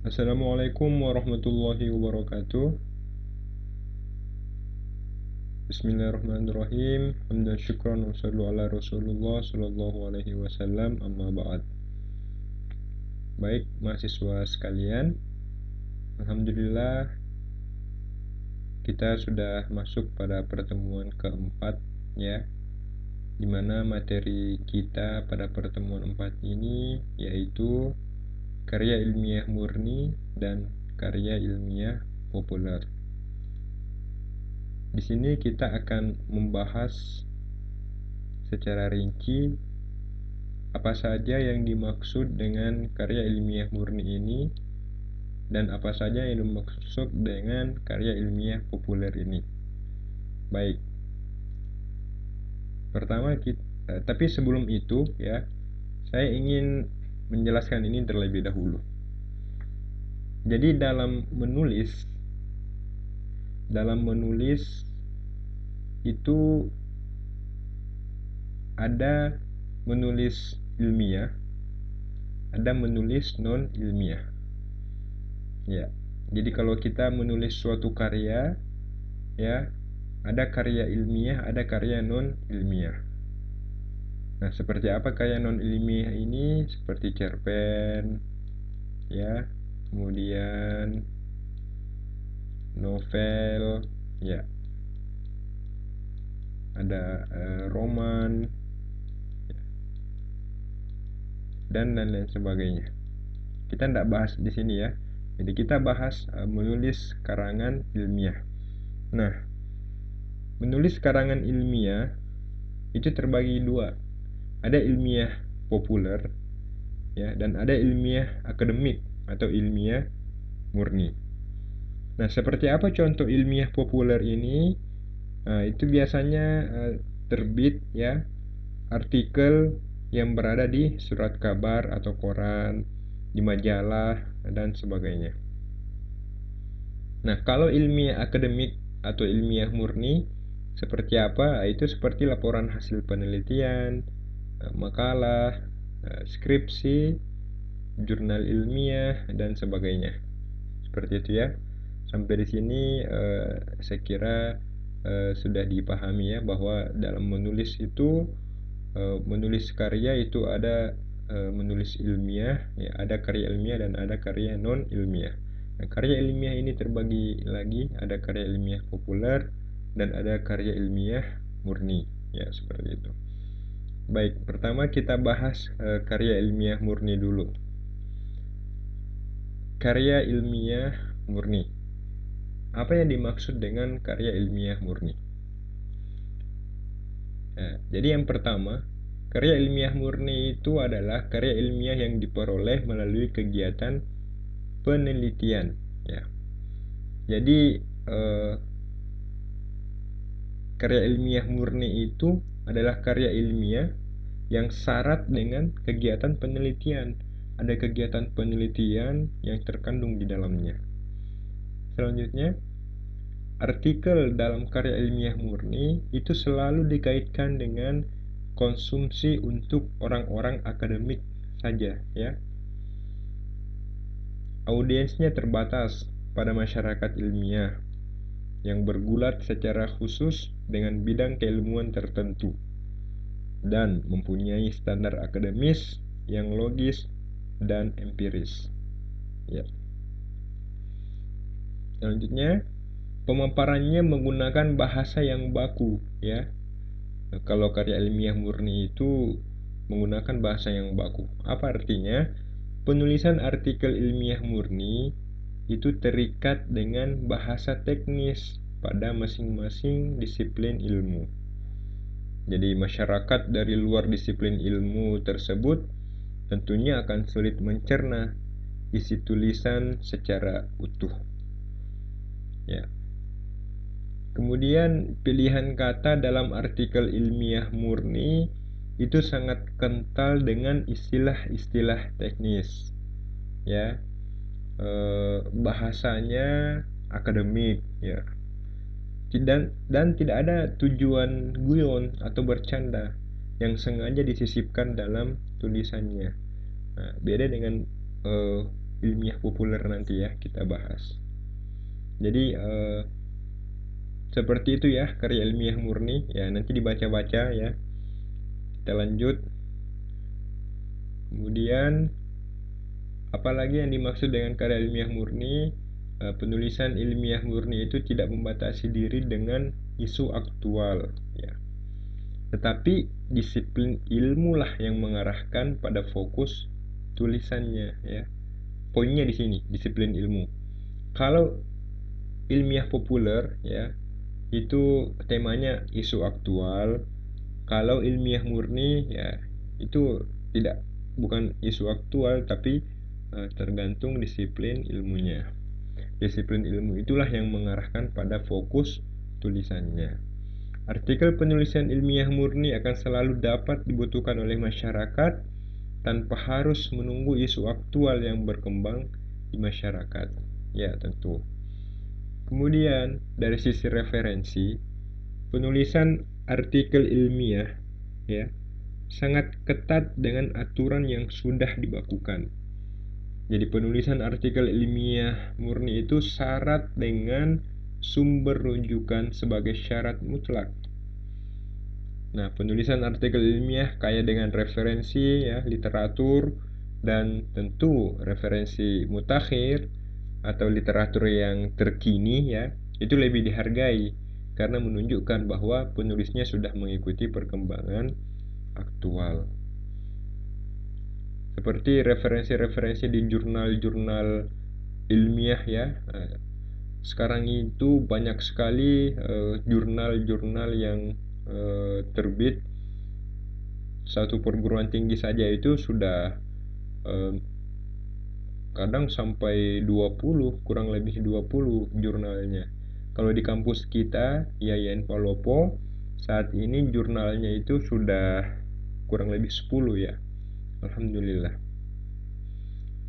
Assalamualaikum warahmatullahi wabarakatuh. Bismillahirrahmanirrahim. Hamdan syukran wa sallu ala Rasulullah sallallahu alaihi wasallam, amma ba'd. Baik, mahasiswa sekalian, alhamdulillah kita sudah masuk pada pertemuan keempat ya, di mana materi kita pada pertemuan 4 ini yaitu karya ilmiah murni dan karya ilmiah populer. Di sini kita akan membahas secara rinci apa saja yang dimaksud dengan karya ilmiah murni ini dan apa saja yang dimaksud dengan karya ilmiah populer ini. Baik. Pertama tapi sebelum itu ya, saya ingin menjelaskan ini terlebih dahulu. Jadi dalam menulis itu ada menulis ilmiah, ada menulis non ilmiah. Ya. Jadi kalau kita menulis suatu karya ya, ada karya ilmiah, ada karya non ilmiah. Nah, seperti apa karya non ilmiah ini? Seperti cerpen ya, kemudian novel ya, ada roman ya, dan lain-lain sebagainya. Kita tidak bahas di sini ya. Jadi kita bahas menulis karangan ilmiah. Nah, menulis karangan ilmiah itu terbagi dua. Ada ilmiah populer ya, dan ada ilmiah akademik atau ilmiah murni. Nah, seperti apa contoh ilmiah populer ini? Nah, itu biasanya terbit ya, artikel yang berada di surat kabar atau koran, di majalah dan sebagainya. Nah, kalau ilmiah akademik atau ilmiah murni seperti apa? Itu seperti laporan hasil penelitian, makalah, skripsi, jurnal ilmiah dan sebagainya. Seperti itu ya. Sampai di sini saya kira sudah dipahami ya, bahwa dalam menulis itu menulis karya itu ada menulis ilmiah ya, ada karya ilmiah dan ada karya non ilmiah. Nah, karya ilmiah ini terbagi lagi, ada karya ilmiah populer dan ada karya ilmiah murni ya, seperti itu. Baik, pertama kita bahas karya ilmiah murni dulu. Karya ilmiah murni. Apa yang dimaksud dengan karya ilmiah murni? Nah, jadi yang pertama, karya ilmiah murni itu adalah karya ilmiah yang diperoleh melalui kegiatan penelitian ya. Jadi karya ilmiah murni itu adalah karya ilmiah yang syarat dengan kegiatan penelitian. Ada kegiatan penelitian yang terkandung di dalamnya. Selanjutnya, artikel dalam karya ilmiah murni itu selalu dikaitkan dengan konsumsi untuk orang-orang akademik saja ya. Audiensnya terbatas pada masyarakat ilmiah yang bergulat secara khusus dengan bidang keilmuan tertentu dan mempunyai standar akademis yang logis dan empiris ya. Selanjutnya, pemaparannya menggunakan bahasa yang baku ya. Kalau karya ilmiah murni itu menggunakan bahasa yang baku. Apa artinya? Penulisan artikel ilmiah murni itu terikat dengan bahasa teknis pada masing-masing disiplin ilmu. Jadi masyarakat dari luar disiplin ilmu tersebut tentunya akan sulit mencerna isi tulisan secara utuh ya. Kemudian pilihan kata dalam artikel ilmiah murni itu sangat kental dengan istilah-istilah teknis ya. Bahasanya akademik ya. Dan tidak ada tujuan guyon atau bercanda yang sengaja disisipkan dalam tulisannya. Nah, beda dengan ilmiah populer nanti ya kita bahas. Jadi seperti itu ya karya ilmiah murni ya, nanti dibaca-baca ya. Kita lanjut. Kemudian apalagi yang dimaksud dengan karya ilmiah murni? Penulisan ilmiah murni itu tidak membatasi diri dengan isu aktual ya. Tetapi disiplin ilmu lah yang mengarahkan pada fokus tulisannya ya. Poinnya di sini, disiplin ilmu. Kalau ilmiah populer ya, itu temanya isu aktual. Kalau ilmiah murni ya, itu bukan isu aktual tapi tergantung disiplin ilmunya. Disiplin ilmu itulah yang mengarahkan pada fokus tulisannya. Artikel penulisan ilmiah murni akan selalu dapat dibutuhkan oleh masyarakat tanpa harus menunggu isu aktual yang berkembang di masyarakat. Ya, tentu. Kemudian, dari sisi referensi, penulisan artikel ilmiah ya sangat ketat dengan aturan yang sudah dibakukan. Jadi penulisan artikel ilmiah murni itu syarat dengan sumber rujukan sebagai syarat mutlak. Nah, penulisan artikel ilmiah kaya dengan referensi ya, literatur dan tentu referensi mutakhir atau literatur yang terkini ya, itu lebih dihargai karena menunjukkan bahwa penulisnya sudah mengikuti perkembangan aktual. Seperti referensi-referensi di jurnal-jurnal ilmiah ya. Sekarang itu banyak sekali jurnal-jurnal yang terbit. Satu perguruan tinggi saja itu sudah kadang sampai 20, kurang lebih 20 jurnalnya. Kalau di kampus kita, IAIN Palopo, saat ini jurnalnya itu sudah kurang lebih 10 ya. Alhamdulillah.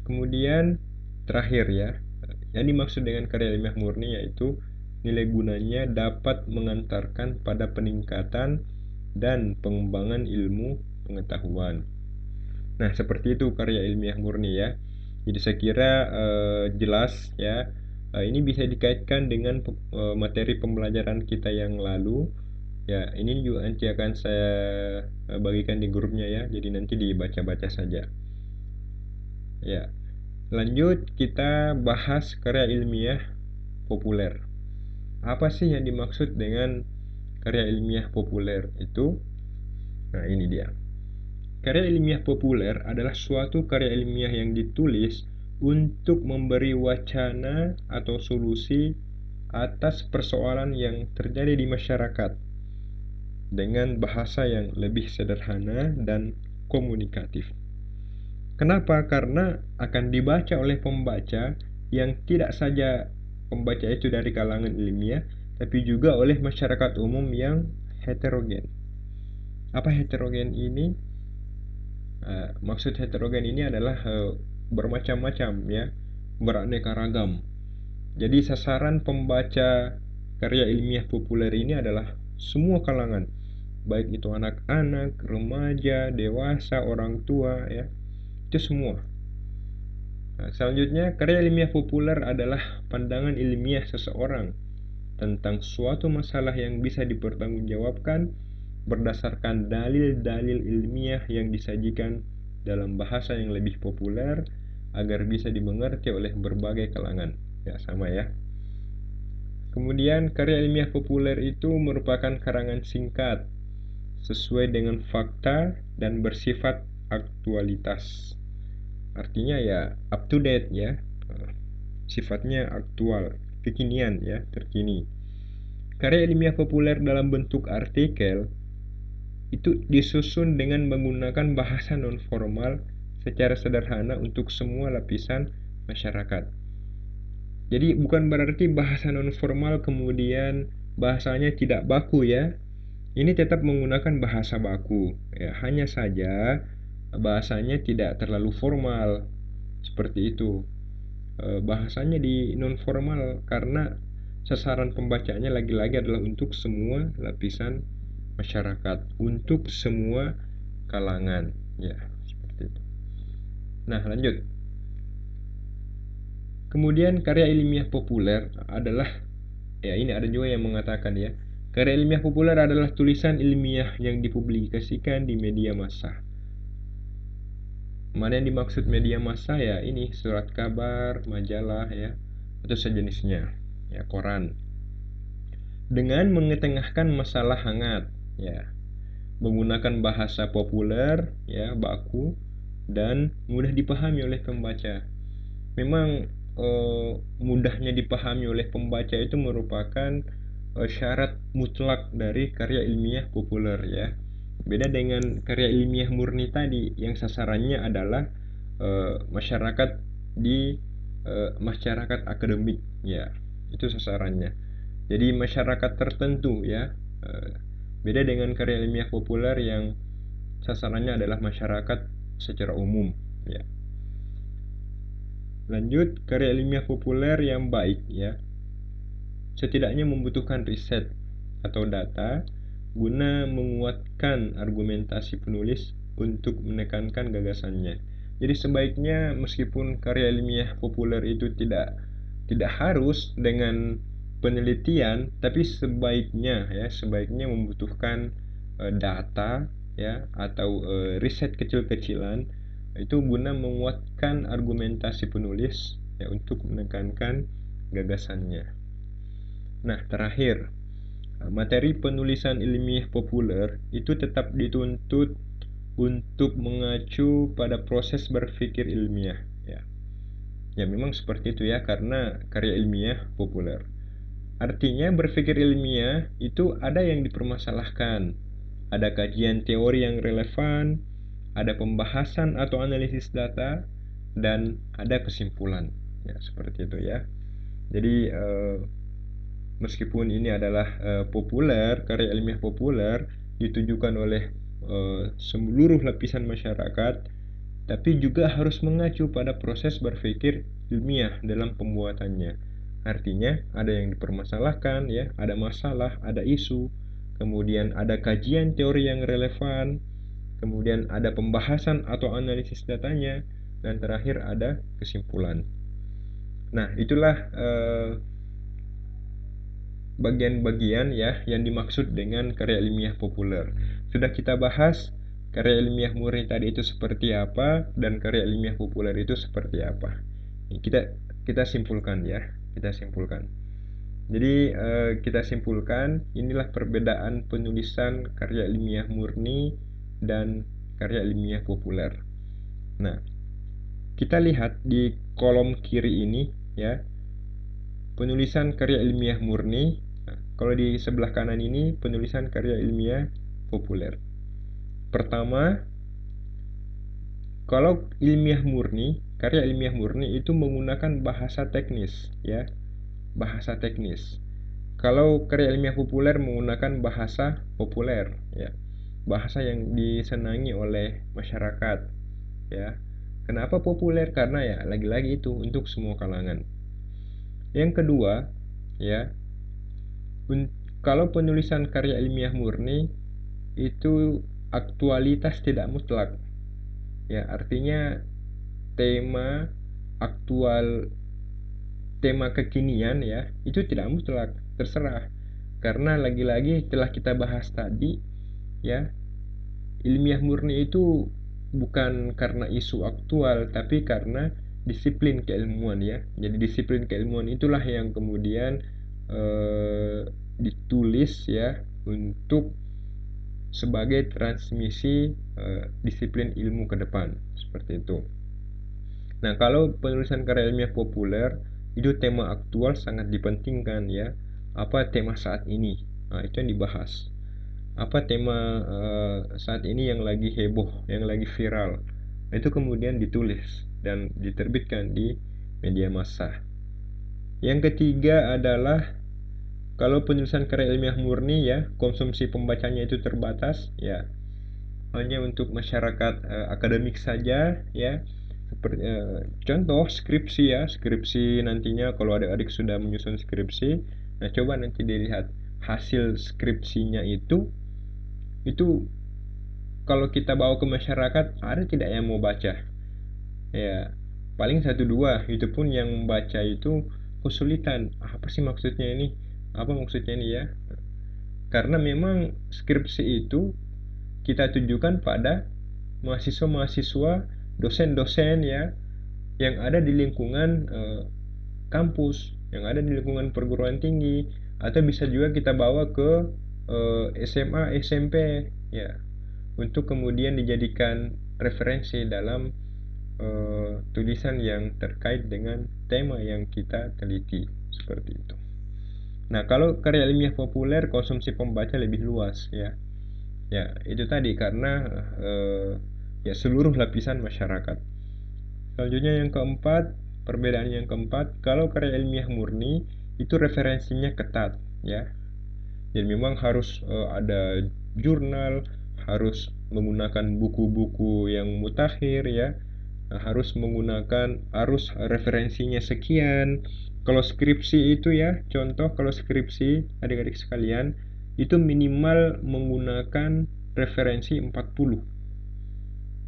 Kemudian terakhir ya, yang dimaksud dengan karya ilmiah murni yaitu nilai gunanya dapat mengantarkan pada peningkatan dan pengembangan ilmu pengetahuan. Nah, seperti itu karya ilmiah murni ya. Jadi saya kira jelas ya. Ini bisa dikaitkan dengan materi pembelajaran kita yang lalu. Ya, ini juga nanti akan saya bagikan di grupnya ya. Jadi nanti dibaca-baca saja. Ya. Lanjut kita bahas karya ilmiah populer. Apa sih yang dimaksud dengan karya ilmiah populer itu? Nah, ini dia. Karya ilmiah populer adalah suatu karya ilmiah yang ditulis untuk memberi wacana atau solusi atas persoalan yang terjadi di masyarakat dengan bahasa yang lebih sederhana dan komunikatif. Kenapa? Karena akan dibaca oleh pembaca yang tidak saja pembaca itu dari kalangan ilmiah, tapi juga oleh masyarakat umum yang heterogen. Apa heterogen ini? Maksud heterogen ini adalah bermacam-macam ya, beraneka ragam. Jadi sasaran pembaca karya ilmiah populer ini adalah semua kalangan, baik itu anak-anak, remaja, dewasa, orang tua ya. Itu semua. Nah, selanjutnya, karya ilmiah populer adalah pandangan ilmiah seseorang tentang suatu masalah yang bisa dipertanggungjawabkan berdasarkan dalil-dalil ilmiah yang disajikan dalam bahasa yang lebih populer agar bisa dimengerti oleh berbagai kalangan. Ya, sama ya. Kemudian, karya ilmiah populer itu merupakan karangan singkat sesuai dengan fakta dan bersifat aktualitas. Artinya ya up to date ya, sifatnya aktual, kekinian ya, terkini. Karya ilmiah populer dalam bentuk artikel itu disusun dengan menggunakan bahasa non-formal secara sederhana untuk semua lapisan masyarakat. Jadi bukan berarti bahasa non-formal kemudian bahasanya tidak baku ya. Ini tetap menggunakan bahasa baku ya, hanya saja bahasanya tidak terlalu formal seperti itu. Bahasanya di non formal karena sasaran pembacanya lagi-lagi adalah untuk semua lapisan masyarakat, untuk semua kalangan ya, seperti itu. Nah, lanjut. Kemudian karya ilmiah populer adalah, ya ini ada juga yang mengatakan ya, karya ilmiah populer adalah tulisan ilmiah yang dipublikasikan di media massa. Mana yang dimaksud media massa ya ini surat kabar, majalah ya, atau sejenisnya, ya koran. Dengan mengetengahkan masalah hangat, ya, menggunakan bahasa populer, ya, baku, dan mudah dipahami oleh pembaca. Memang mudahnya dipahami oleh pembaca itu merupakan syarat mutlak dari karya ilmiah populer ya. Beda dengan karya ilmiah murni tadi yang sasarannya adalah masyarakat di masyarakat akademik ya. Itu sasarannya. Jadi masyarakat tertentu ya. Beda dengan karya ilmiah populer yang sasarannya adalah masyarakat secara umum ya. Lanjut, karya ilmiah populer yang baik ya. Setidaknya membutuhkan riset atau data guna menguatkan argumentasi penulis untuk menekankan gagasannya. Jadi sebaiknya meskipun karya ilmiah populer itu tidak harus dengan penelitian, tapi sebaiknya membutuhkan data ya atau riset kecil-kecilan itu guna menguatkan argumentasi penulis ya untuk menekankan gagasannya. Nah, terakhir, materi penulisan ilmiah populer itu tetap dituntut untuk mengacu pada proses berpikir ilmiah ya. Ya memang seperti itu ya karena karya ilmiah populer. Artinya berpikir ilmiah itu ada yang dipermasalahkan, ada kajian teori yang relevan, ada pembahasan atau analisis data, dan ada kesimpulan. Ya, seperti itu ya. Jadi meskipun ini adalah populer, karya ilmiah populer ditujukan oleh seluruh lapisan masyarakat, tapi juga harus mengacu pada proses berpikir ilmiah dalam pembuatannya. Artinya ada yang dipermasalahkan ya, ada masalah, ada isu, kemudian ada kajian teori yang relevan, kemudian ada pembahasan atau analisis datanya, dan terakhir ada kesimpulan. Nah, itulah bagian-bagian ya yang dimaksud dengan karya ilmiah populer. Sudah kita bahas karya ilmiah murni tadi itu seperti apa dan karya ilmiah populer itu seperti apa. Kita simpulkan ya, kita simpulkan. Jadi kita simpulkan inilah perbedaan penulisan karya ilmiah murni dan karya ilmiah populer. Nah, kita lihat di kolom kiri ini ya, penulisan karya ilmiah murni. Nah, kalau di sebelah kanan ini penulisan karya ilmiah populer. Pertama, kalau karya ilmiah murni itu menggunakan bahasa teknis ya, bahasa teknis. Kalau karya ilmiah populer menggunakan bahasa populer ya, bahasa yang disenangi oleh masyarakat ya. Kenapa populer? Karena ya lagi-lagi itu untuk semua kalangan. Yang kedua ya, kalau penulisan karya ilmiah murni itu aktualitas tidak mutlak ya, artinya tema aktual, tema kekinian ya, itu tidak mutlak, terserah. Karena lagi-lagi telah kita bahas tadi ya, ilmiah murni itu bukan karena isu aktual tapi karena disiplin keilmuan ya. Jadi disiplin keilmuan itulah yang kemudian ditulis ya untuk sebagai transmisi disiplin ilmu ke depan, seperti itu. Nah, kalau penulisan karya ilmiah populer itu tema aktual sangat dipentingkan ya. Apa tema saat ini? Nah, itu yang dibahas. Apa tema saat ini yang lagi heboh, yang lagi viral? Nah, itu kemudian ditulis dan diterbitkan di media massa. Yang ketiga adalah kalau penulisan karya ilmiah murni ya, konsumsi pembacanya itu terbatas ya. Hanya untuk masyarakat akademik saja ya. Seperti contoh skripsi ya, skripsi nantinya kalau adik-adik sudah menyusun skripsi, nah coba nanti dilihat hasil skripsinya itu kalau kita bawa ke masyarakat ada tidak yang mau baca ya. paling satu dua, itu pun yang membaca itu kesulitan. Apa sih maksudnya ini? Apa maksudnya ini ya? Karena memang skripsi itu kita tujukan pada mahasiswa-mahasiswa, dosen-dosen ya, yang ada di lingkungan kampus, yang ada di lingkungan perguruan tinggi, atau bisa juga kita bawa ke SMA, SMP ya, untuk kemudian dijadikan referensi dalam tulisan yang terkait dengan tema yang kita teliti, seperti itu. Nah, kalau karya ilmiah populer, konsumsi pembaca lebih luas ya. Ya, itu tadi karena ya seluruh lapisan masyarakat. Selanjutnya yang keempat, perbedaan yang keempat, kalau karya ilmiah murni itu referensinya ketat ya. Jadi memang harus ada jurnal, harus menggunakan buku-buku yang mutakhir ya, harus referensinya sekian. Kalau skripsi itu ya, contoh kalau skripsi adik-adik sekalian itu minimal menggunakan referensi 40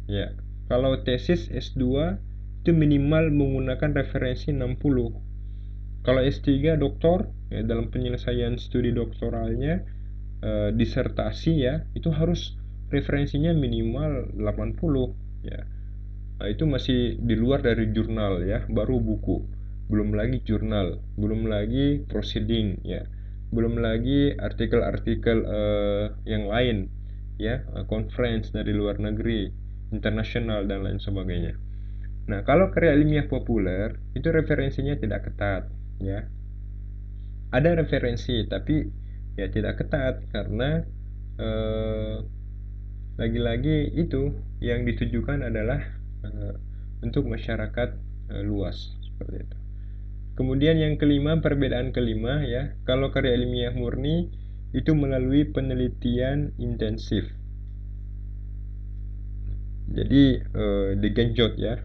ya. Kalau tesis S2 itu minimal menggunakan referensi 60. Kalau S3 doktor ya, dalam penyelesaian studi doktoralnya disertasi ya, itu harus referensinya minimal 80 ya. Nah, itu masih di luar dari jurnal ya, baru buku. Belum lagi jurnal, belum lagi proceeding ya. Belum lagi artikel-artikel yang lain ya, conference dari luar negeri, internasional dan lain sebagainya. Nah, kalau karya ilmiah populer itu referensinya tidak ketat ya. Ada referensi tapi ya tidak ketat karena eh, lagi-lagi itu yang ditujukan adalah eh, untuk masyarakat luas seperti itu. Kemudian yang kelima, perbedaan kelima ya, kalau karya ilmiah murni itu melalui penelitian intensif. Jadi digenjot ya.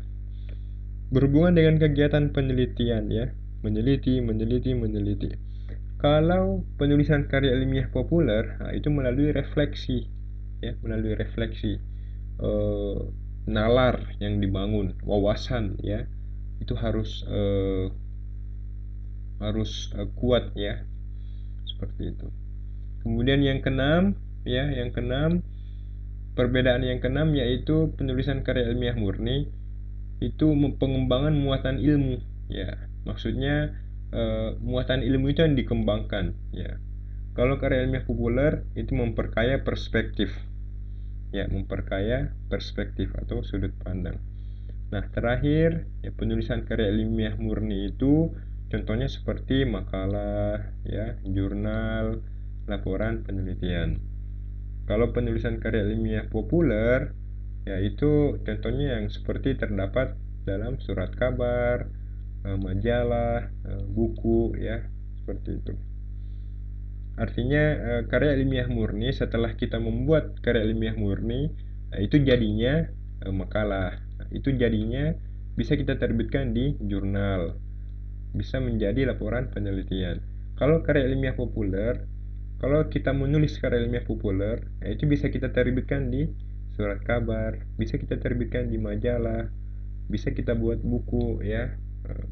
Berhubungan dengan kegiatan penelitian ya, meneliti. Kalau penulisan karya ilmiah populer, nah, itu melalui refleksi ya, melalui refleksi eh, nalar yang dibangun, wawasan ya, itu harus kuat ya, seperti itu. Kemudian yang keenam ya, yang keenam, perbedaan yang keenam yaitu penulisan karya ilmiah murni itu pengembangan muatan ilmu ya. Maksudnya muatan ilmu itu yang dikembangkan ya. Kalau karya ilmiah populer itu memperkaya perspektif ya, memperkaya perspektif atau sudut pandang. Nah, terakhir ya, penulisan karya ilmiah murni itu contohnya seperti makalah ya, jurnal, laporan penelitian. Kalau penulisan karya ilmiah populer ya, itu contohnya yang seperti terdapat dalam surat kabar, majalah, buku ya, seperti itu. Artinya karya ilmiah murni, setelah kita membuat karya ilmiah murni, itu jadinya makalah. Itu jadinya bisa kita terbitkan di jurnal, bisa menjadi laporan penelitian. Kalau karya ilmiah populer, kalau kita menulis karya ilmiah populer, itu bisa kita terbitkan di surat kabar, bisa kita terbitkan di majalah, bisa kita buat buku ya,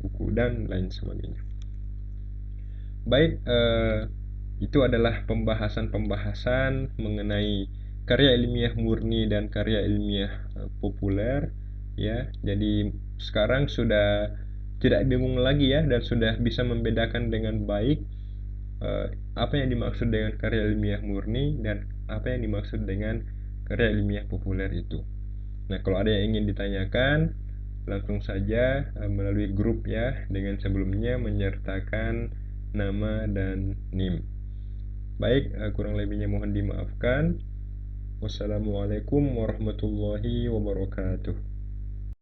buku dan lain sebagainya. Baik, itu adalah pembahasan-pembahasan mengenai karya ilmiah murni dan karya ilmiah populer ya. Jadi sekarang sudah tidak bingung lagi ya, dan sudah bisa membedakan dengan baik apa yang dimaksud dengan karya ilmiah murni dan apa yang dimaksud dengan karya ilmiah populer itu. Nah, kalau ada yang ingin ditanyakan, langsung saja melalui grup ya, dengan sebelumnya menyertakan nama dan NIM. Baik, kurang lebihnya mohon dimaafkan. Wassalamualaikum warahmatullahi wabarakatuh.